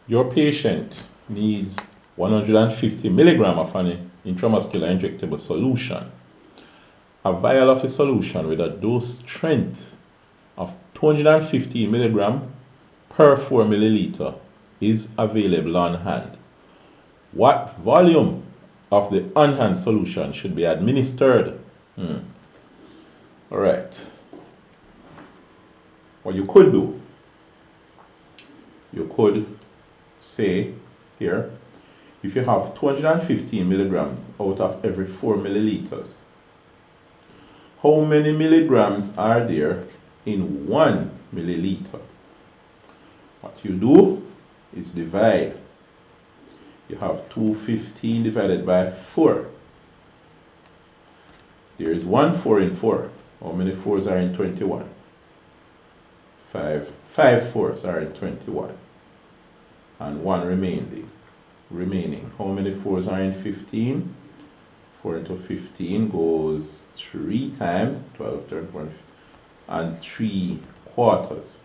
Your patient needs 150 milligram of an intramuscular injectable solution. A vial of a solution with a dose strength of 250 milligram per 4 milliliter is available on hand. What volume of the on-hand solution should be administered? All right. What you could do, you could say here, if you have 215 milligrams out of every 4 milliliters, how many milligrams are there in 1 milliliter? What you do is divide. You have 215 divided by 4. There is 1 4 in 4. How many 4s are in 21? 5 4s are in 21. And 1 remaining. How many 4s are in 15? 4 into 15 goes 3 times 12, 13, and 3 quarters.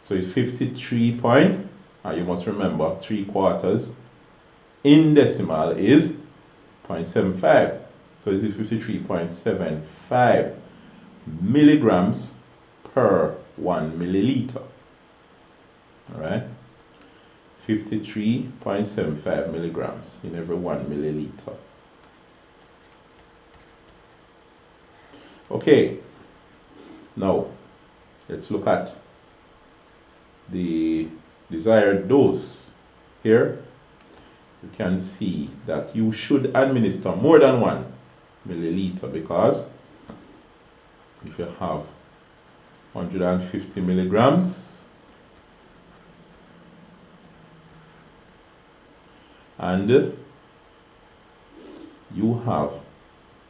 So it's 53 point, and you must remember 3 quarters in decimal is 0.75. So this is 53.75 milligrams per 1 milliliter. Alright? 53.75 milligrams in every 1 milliliter. Okay, now let's look at the desired dose. Here you can see that you should administer more than 1 milliliter, because if you have 150 milligrams and you have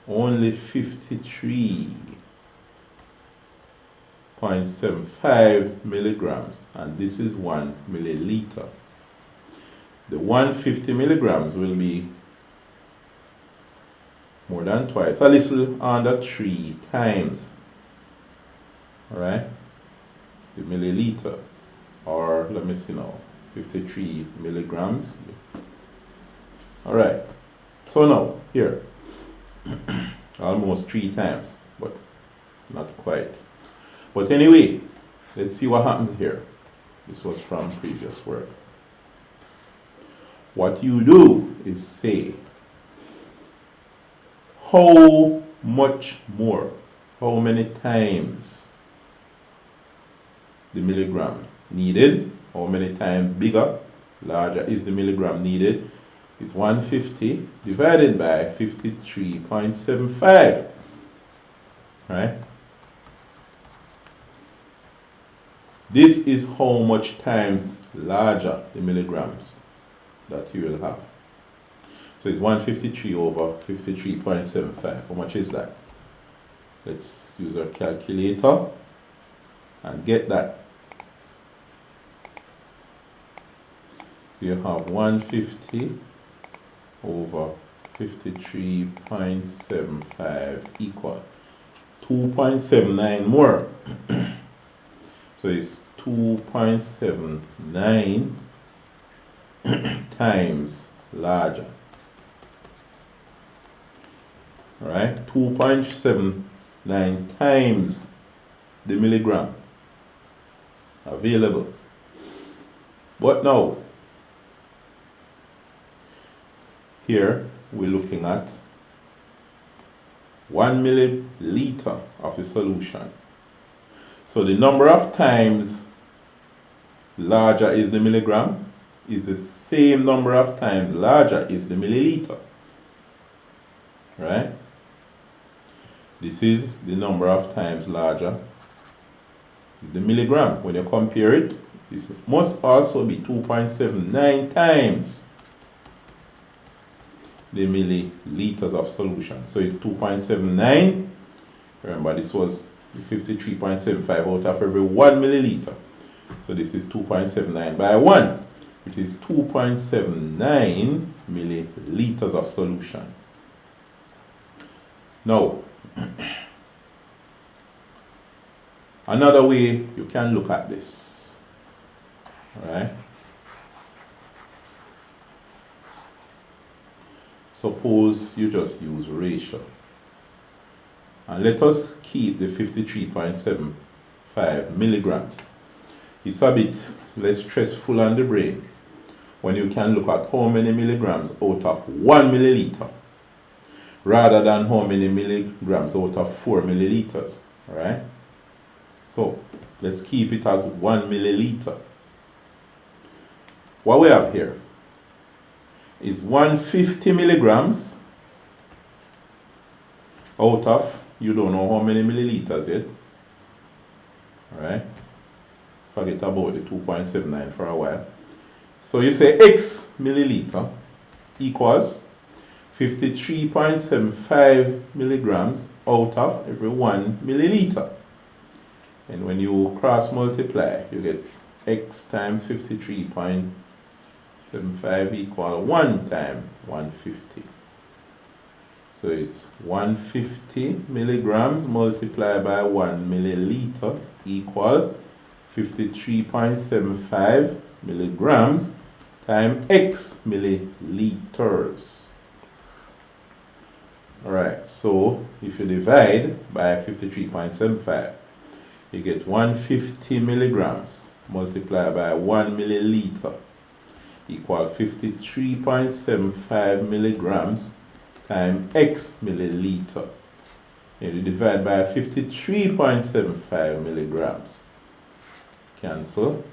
only 53.75 milligrams, and this is 1 milliliter. The 150 milligrams will be more than twice, a little under 3 times, alright, the milliliter, or let me see now, 53 milligrams. Alright, so now here, almost 3 times, but not quite. But anyway, let's see what happens here. This was from previous work. What you do is say, how much more, how many times the milligram needed, how many times bigger, larger is the milligram needed. It's 150 divided by 53.75, right? This is how much times larger the milligrams that you will have. So it's 153 over 53.75. How much is that? Let's use our calculator and get that. So you have 150 over 53.75 equal 2.79 more. So it's 2.79 times larger. Alright, 2.79 times the milligram available. But now, here we're looking at 1 milliliter of the solution. So the number of times larger is the milligram is the same number of times larger is the milliliter. Right? This is the number of times larger the milligram. When you compare it, this must also be 2.79 times the milliliters of solution. So it's 2.79. Remember, this was 53.75 out of every 1 milliliter. So this is 2.79 by 1, which is 2.79 milliliters of solution. Now, another way you can look at this, alright? Suppose you just use ratio. And let us keep the 53.75 milligrams. It's a bit less stressful on the brain when you can look at how many milligrams out of 1 milliliter rather than how many milligrams out of 4 milliliters. Alright? So let's keep it as 1 milliliter. What we have here is 150 milligrams out of, you don't know how many milliliters yet. Alright? Forget about the 2.79 for a while. So you say X milliliter equals 53.75 milligrams out of every 1 milliliter. And when you cross multiply, you get X times 53.75 equal 1 times 150. So it's 150 milligrams multiplied by 1 milliliter equal 53.75 milligrams times X milliliters. Alright, so if you divide by 53.75, you get 150 milligrams multiplied by 1 milliliter equal 53.75 milligrams times X milliliter. And you divide by 53.75 milligrams. Cancel.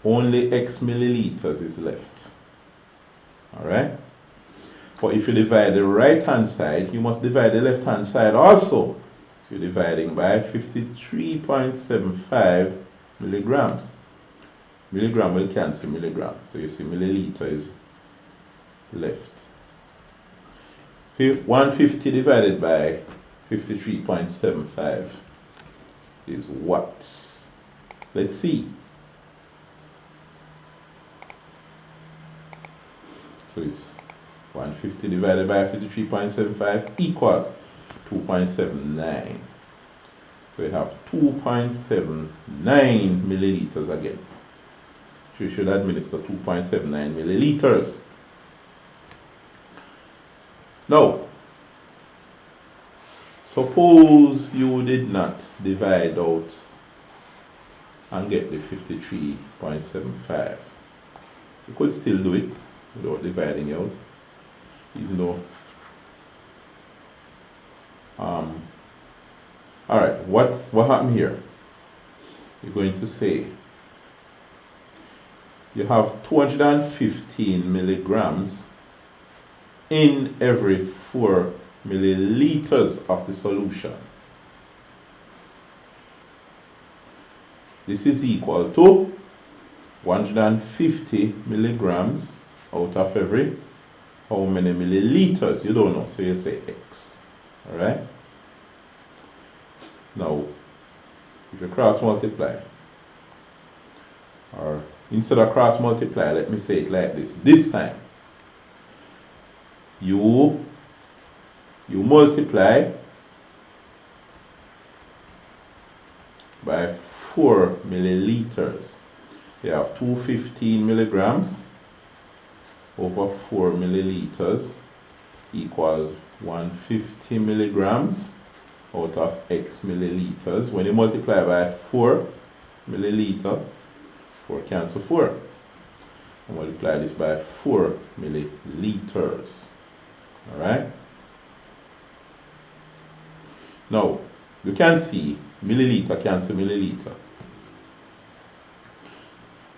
Only X milliliters is left. Alright? But if you divide the right hand side, you must divide the left hand side also. So you're dividing by 53.75 milligrams. Milligram will cancel milligram. So you see milliliter is left. 150 divided by 53.75 is what? Let's see. So it's 150 divided by 53.75 equals 2.79. So we have 2.79 milliliters again. So you should administer 2.79 milliliters. Now, suppose you did not divide out and get the 53.75. You could still do it without dividing out, even though alright, what happened here? You're going to say you have 215 milligrams in every 4 milliliters of the solution. This is equal to 150 milligrams out of every how many milliliters? You don't know, so you say X. Alright? Now, if you cross multiply, or instead of cross multiply, let me say it like this. This time, you multiply by 4 milliliters. You have 215 milligrams over 4 milliliters equals 150 milligrams out of X milliliters. When you multiply by 4 milliliter, 4 cancel 4. And multiply this by 4 milliliters. Alright? Now, you can see milliliter cancel milliliter.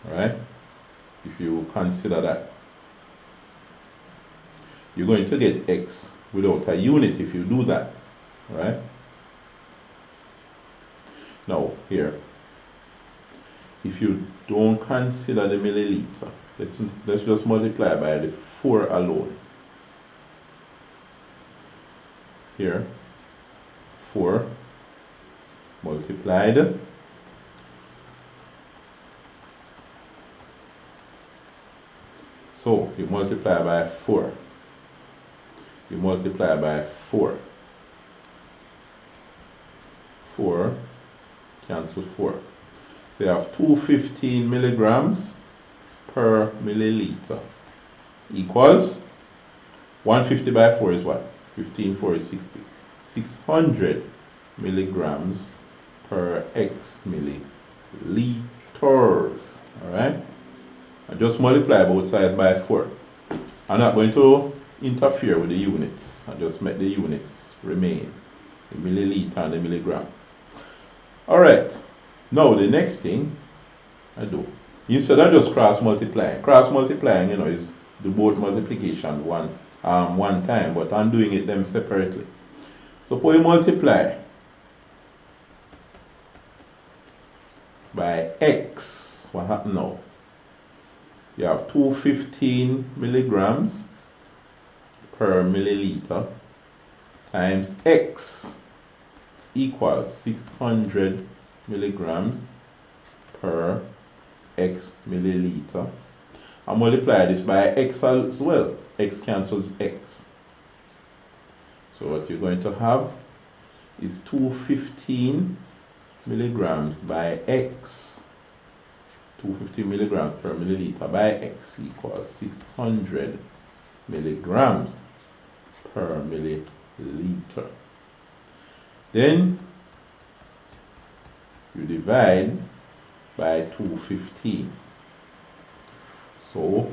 Alright? If you consider that, you're going to get X without a unit if you do that. Alright? Now, here, if you don't consider the milliliter, let's just multiply by the 4 alone. Here, 4 multiplied so you multiply by 4. You multiply by 4. 4 cancel 4. We have 215 milligrams per milliliter equals 150 by 4 is what? 15, 4 is 60. 600 milligrams per x milliliters. Alright? I just multiply both sides by 4. I'm not going to interfere with the units. I just make the units remain. The milliliter and the milligram. Alright. Now the next thing I do, instead of just cross multiplying, you know, is the both multiplication one time, but I'm doing it them separately. Suppose you multiply by x, what happens now? You have 215 milligrams per milliliter times x equals 600 milligrams per x milliliter. I multiply this by x as well. X cancels x. So what you're going to have is 215 milligrams by x. 250 milligrams per milliliter by x equals 600 milligrams per milliliter. Then you divide by 215. So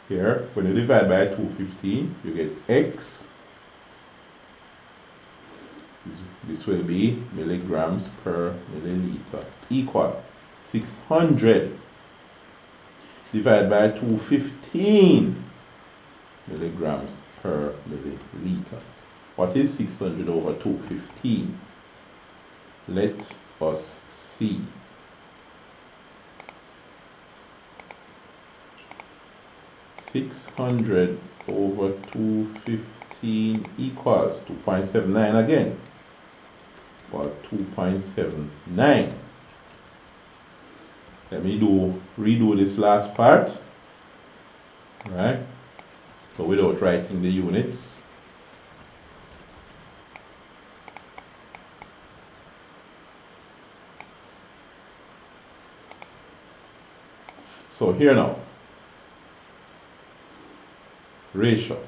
here, when you divide by 215, you get x. This will be milligrams per milliliter equal 600 divided by 215 milligrams per milliliter. What is 600 over 215? Let us see. (600 over 215 equals 2.79 again, or 2.79. Let me redo this last part, right? So without writing the units. So here now, ratio.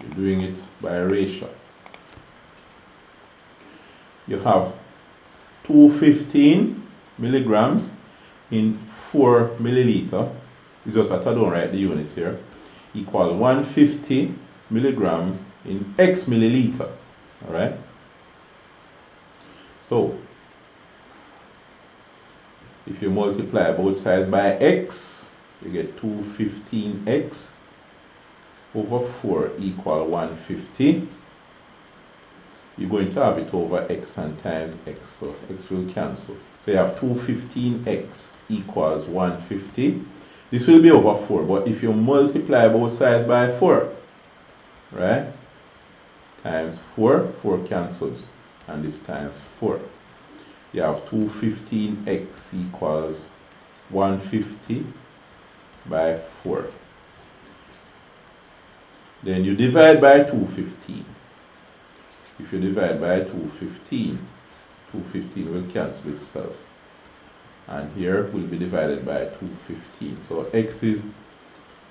You're doing it by ratio. You have 215 milligrams in 4 milliliter. It's just that I don't write the units here. Equal 150 milligram in x milliliter. Alright? So, if you multiply both sides by x, you get 215x over 4 equal 150. You're going to have it over x and times x, so x will cancel. So you have 215x equals 150. This will be over 4, but if you multiply both sides by 4, right, times 4, 4 cancels, and this times 4. You have 215x equals 150 by 4. Then you divide by 215. If you divide by 215, 215 will cancel itself. And here will be divided by 215. So x is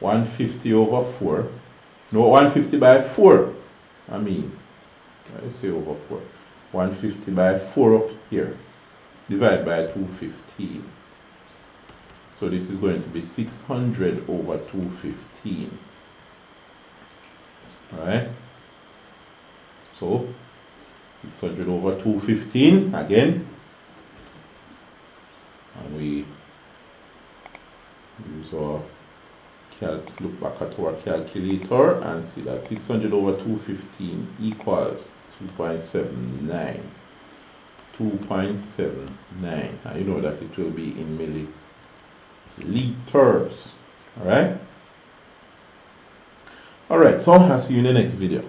150 over 4. No, 150 by 4. I say over 4. 150 by 4 up here. Divide by 215. So this is going to be 600 over 215. Alright? So 600 over 215 again. And we use our look back at our calculator and see that 600 over 215 equals 2.79. 2.79. And you know that it will be in milliliters. Alright? Alright, so I'll see you in the next video.